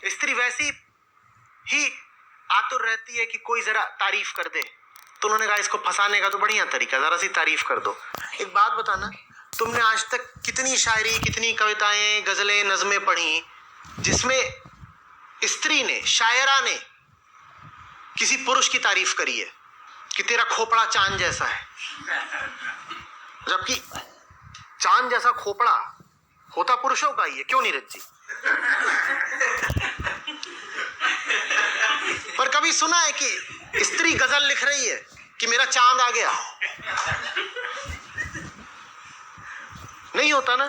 स्त्री वैसी ही आतुर रहती है कि कोई जरा तारीफ कर दे, तो उन्होंने कहा इसको फंसाने का तो बढ़िया तरीका, जरा सी तारीफ कर दो। एक बात बताना, तुमने आज तक कितनी शायरी, कितनी कविताएं, गजलें, नज़में पढ़ी जिसमें स्त्री ने, शायरा ने किसी पुरुष की तारीफ करी है कि तेरा खोपड़ा चांद जैसा है, जबकि चांद जैसा खोपड़ा होता पुरुषों का ही है, क्यों नीरज जी? पर कभी सुना है कि स्त्री गजल लिख रही है कि मेरा चांद आ गया? नहीं होता ना,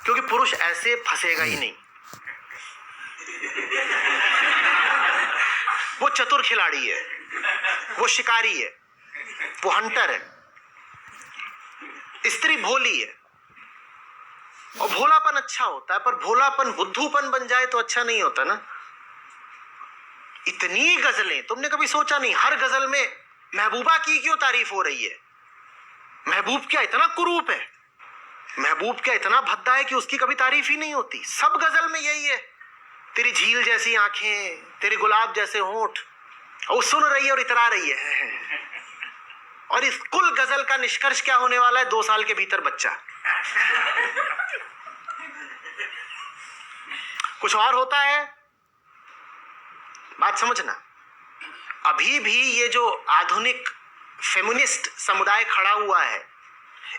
क्योंकि पुरुष ऐसे फंसेगा ही नहीं। वो चतुर खिलाड़ी है, वो शिकारी है, वो हंटर है। स्त्री भोली है, और भोलापन अच्छा होता है, पर भोलापन बुद्धूपन बन जाए तो अच्छा नहीं होता ना। इतनी गजलें, तुमने कभी सोचा नहीं हर गजल में महबूबा की क्यों तारीफ हो रही है? महबूब क्या इतना कुरूप है, महबूब क्या इतना भद्दा है कि उसकी कभी तारीफ ही नहीं होती? सब गजल में यही है, तेरी झील जैसी आंखें, तेरे गुलाब जैसे होंठ। और वो सुन रही है और इतरा रही है। और इस कुल गजल का निष्कर्ष क्या होने वाला है? 2 साल के भीतर बच्चा। कुछ और होता है, बात समझना। अभी भी ये जो आधुनिक फेमिनिस्ट समुदाय खड़ा हुआ है,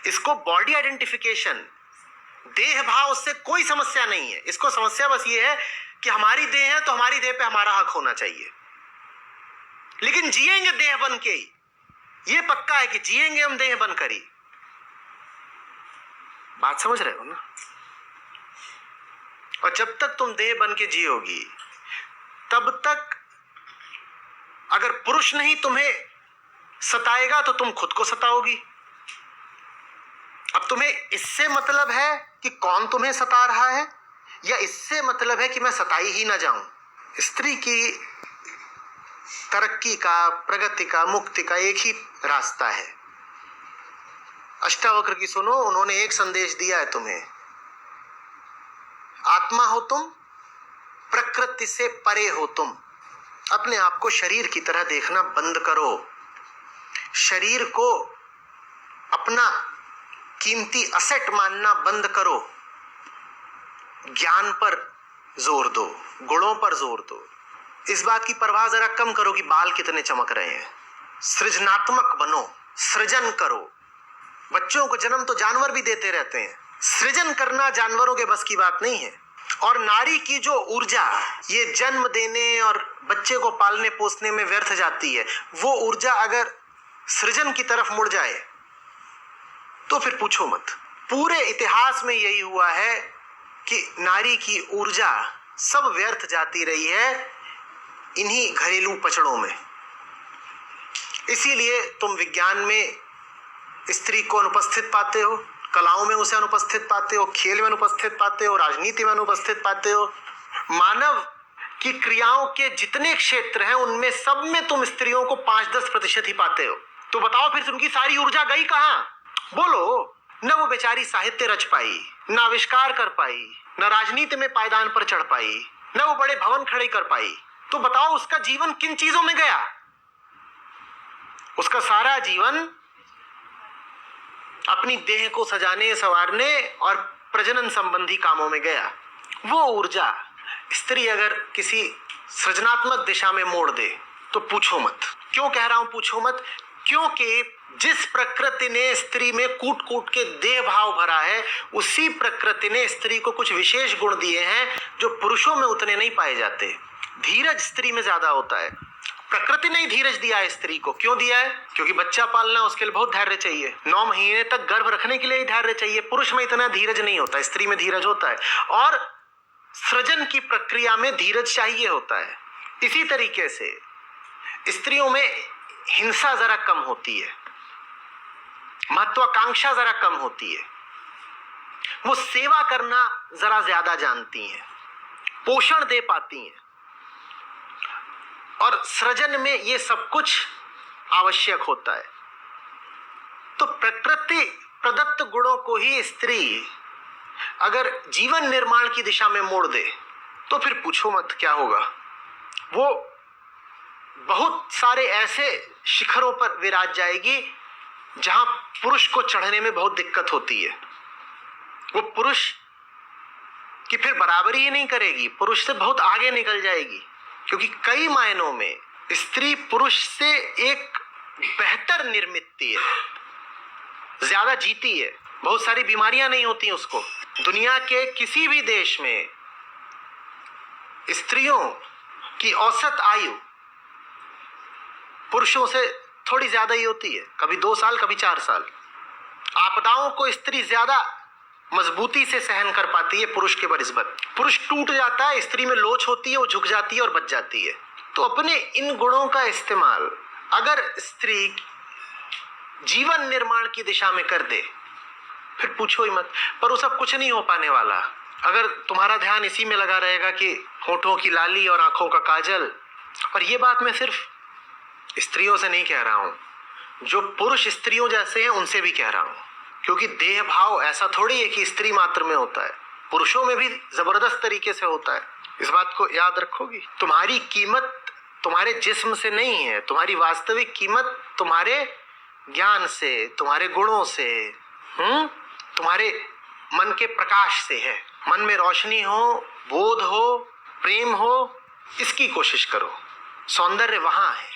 इसको बॉडी आइडेंटिफिकेशन, देह भाव से कोई समस्या नहीं है। इसको समस्या बस ये है कि हमारी देह है तो हमारी देह पे हमारा हक होना चाहिए, लेकिन जिएंगे देह बन के ही। ये पक्का है कि जिएंगे हम देह बनकर ही। बात समझ रहे हो ना? और जब तक तुम देह बन के जियोगी, तब तक अगर पुरुष नहीं तुम्हें सताएगा तो तुम खुद को सताओगी। अब तुम्हें इससे मतलब है कि कौन तुम्हें सता रहा है, या इससे मतलब है कि मैं सताई ही ना जाऊं? स्त्री की तरक्की का, प्रगति का, मुक्ति का एक ही रास्ता है। अष्टावक्र की सुनो, उन्होंने एक संदेश दिया है तुम्हें। आत्मा हो तुम, प्रकृति से परे हो तुम। अपने आप को शरीर की तरह देखना बंद करो। शरीर को अपना कीमती असेट मानना बंद करो। ज्ञान पर जोर दो, गुणों पर जोर दो। इस बात की परवाह जरा कम करो कि बाल कितने चमक रहे हैं। सृजनात्मक बनो, सृजन करो। बच्चों को जन्म तो जानवर भी देते रहते हैं, सृजन करना जानवरों के बस की बात नहीं है। और नारी की जो ऊर्जा ये जन्म देने और बच्चे को पालने पोसने में व्यर्थ जाती है, वो ऊर्जा अगर सृजन की तरफ मुड़ जाए तो फिर पूछो मत। पूरे इतिहास में यही हुआ है कि नारी की ऊर्जा सब व्यर्थ जाती रही है इन्हीं घरेलू पचड़ों में। इसीलिए तुम विज्ञान में स्त्री को अनुपस्थित पाते हो, कलाओं में उसे अनुपस्थित पाते हो, खेल में अनुपस्थित पाते हो, राजनीति में अनुपस्थित पाते हो। मानव की क्रियाओं के जितने क्षेत्र हैं उनमें सब में तुम स्त्रियों को 5-10% ही पाते हो। तो बताओ फिर उनकी सारी ऊर्जा गई कहां? बोलो। न वो बेचारी साहित्य रच पाई, न आविष्कार कर पाई, न राजनीति में पायदान पर चढ़ पाई, न वो बड़े भवन खड़े कर पाई। तो बताओ उसका जीवन किन चीजों में गया? उसका सारा जीवन अपनी देह को सजाने, संवारने और प्रजनन संबंधी कामों में गया। वो ऊर्जा स्त्री अगर किसी सृजनात्मक दिशा में मोड़ दे तो पूछो मत। क्यों कह रहा हूं पूछो मत? क्योंकि जिस प्रकृति ने स्त्री में कूट कूट के देह भाव भरा है, उसी प्रकृति ने स्त्री को कुछ विशेष गुण दिए हैं जो पुरुषों में उतने नहीं पाए जाते। धीरज स्त्री में ज्यादा होता है। प्रकृति ने धीरज दिया है स्त्री को। क्यों दिया है? क्योंकि बच्चा पालना उसके लिए बहुत धैर्य चाहिए। 9 महीने तक गर्भ रखने के लिए ही धैर्य चाहिए। पुरुष में इतना धीरज नहीं होता, स्त्री में धीरज होता है। और सृजन की प्रक्रिया में धीरज चाहिए होता है। इसी तरीके से स्त्रियों में हिंसा जरा कम होती है, महत्वाकांक्षा जरा कम होती है, वो सेवा करना जरा ज्यादा जानती हैं, पोषण दे पाती हैं, और सृजन में ये सब कुछ आवश्यक होता है। तो प्रकृति प्रदत्त गुणों को ही स्त्री अगर जीवन निर्माण की दिशा में मोड़ दे तो फिर पूछो मत क्या होगा। वो बहुत सारे ऐसे शिखरों पर विराज जाएगी जहां पुरुष को चढ़ने में बहुत दिक्कत होती है। वो पुरुष की फिर बराबरी ही नहीं करेगी, पुरुष से बहुत आगे निकल जाएगी, क्योंकि कई मायनों में स्त्री पुरुष से एक बेहतर निर्मित है, ज्यादा जीती है, बहुत सारी बीमारियां नहीं होती उसको। दुनिया के किसी भी देश में स्त्रियों की औसत आयु पुरुषों से थोड़ी ज्यादा ही होती है, कभी 2 साल कभी 4 साल। आपदाओं को स्त्री ज्यादा मजबूती से सहन कर पाती है पुरुष के बनिस्बत। पुरुष टूट जाता है, स्त्री में लोच होती है, वो झुक जाती है और बच जाती है। तो अपने इन गुणों का इस्तेमाल अगर स्त्री जीवन निर्माण की दिशा में कर दे फिर पूछो ही मत। पर वो सब कुछ नहीं हो पाने वाला अगर तुम्हारा ध्यान इसी में लगा रहेगा कि होठों की लाली और आंखों का काजल। और ये बात मैं सिर्फ स्त्रियों से नहीं कह रहा हूं, जो पुरुष स्त्रियों जैसे हैं उनसे भी कह रहा हूं, क्योंकि देह भाव ऐसा थोड़ी है कि स्त्री मात्र में होता है, पुरुषों में भी जबरदस्त तरीके से होता है। इस बात को याद रखोगी। तुम्हारी कीमत तुम्हारे जिस्म से नहीं है, तुम्हारी वास्तविक कीमत तुम्हारे ज्ञान से, तुम्हारे गुणों से, तुम्हारे मन के प्रकाश से है। मन में रोशनी हो, बोध हो, प्रेम हो, इसकी कोशिश करो। सौंदर्य वहां है।